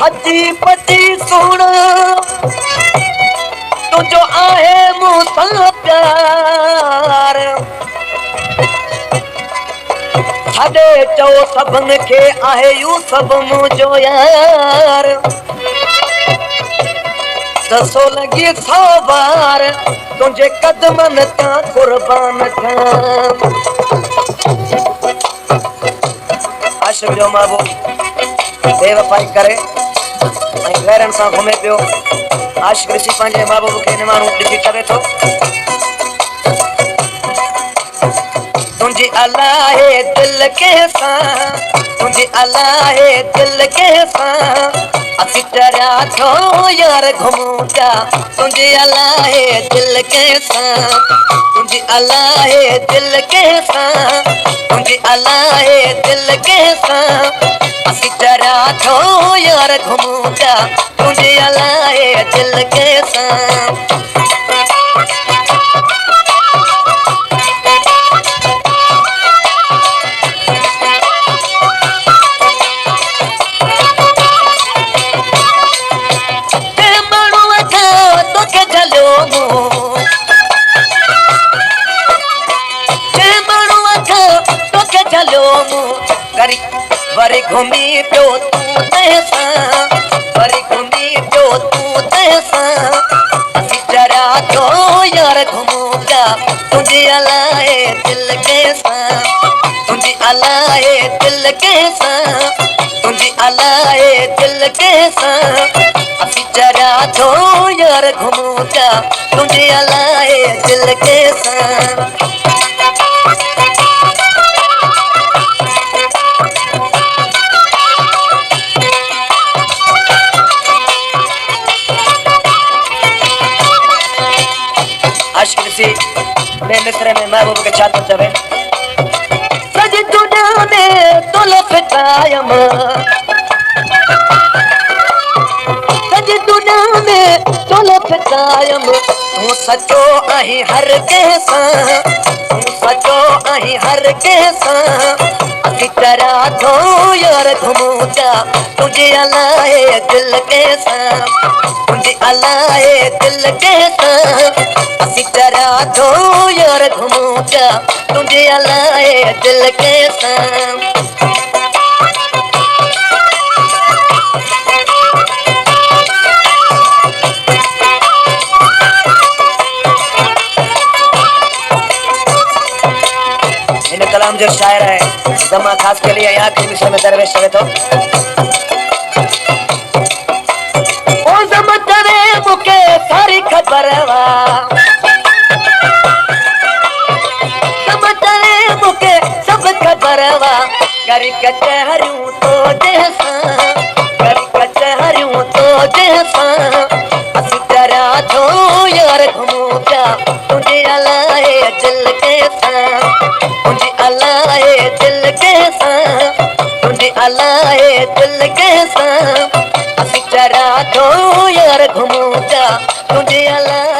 हजी पटी सुन तुझो आहे मूंसां प्यार छॾे चओ सभिनि खे आहे यू सभु मुंहिंजो यार दसो लॻी 100 बार तुंहिंजे कदमनि तां क़ुर्बान थियां आशिक़ जो महबूब बेवफ़ाई करे ऐं गैरनि सां घुमे पियो आशिक़ ॾिसी पंहिंजे महबूब खे हिन माण्हू ॾिसी करे थो तुंहिंजी अलाहे दिल कंहिंसां तुंहिंजी अलाहे दिल कंहिंसां असीं चरिया छो यार घुमूं पिया तुंहिंजी अलाहे दिल कंहिंसां तुंहिंजी अलाहे दिल कंहिंसां तुंहिंजी अलाहे दिल कंहिंसां असीं चरिया छो यार घुमूं पिया तुंहिंजी अलाहे दिल कंहिंसां वरी घुमी पियो तूं तंहिंसां वरी घुमी पियो तूं तंहिंसां असीं चरिया छो यार घुमूं पिया तुंहिंजी अलाहे दिल कंहिंसां तुंहिंजी अलाहे दिल कंहिंसां तुंहिंजी अलाहे दिल कंहिंसां असीं चरिया छो यार घुमूं पिया तुंहिंजी अलाहे दिल कंहिंसां आशिक़ ॾिसी ॿिए मिसरे में महबूब खे छा थो चवे सॼी दुनिया में तुल फिटायम सॼी दुनिया में तुल फिटायम तूं सचो आहीं हर कंहिंसां तूं सचो आहीं हर कंहिंसां असीं चरिया छो यार घुमूं पिया तुंहिंजी अलाहे दिल कंहिंसां तुंहिंजी अलाहे दिल कंहिंसां असीं चरिया छो यार घुमूं पिया तुंहिंजी अलाहे दिल कंहिंसां इन कलाम जो शायर है जमा खास के लिए यहाँ के विषय में दरवेश चवे तो ओ जमा करे मुके सारी खबर वा जमा करे मुके सब खबर वा करी कचहरियूं तो जैसा करी कचहरियूं तो जैसा असीं चरिया छो यार घुमूं पिया तुंहिंजी अलाहे दिल कंहिंसां तुंहिंजी अलाहे दिल कंहिंसां तुंहिंजी अलाहे दिल कंहिंसां असीं चरिया छो यार घुमूं पिया तुंहिंजी अलाहे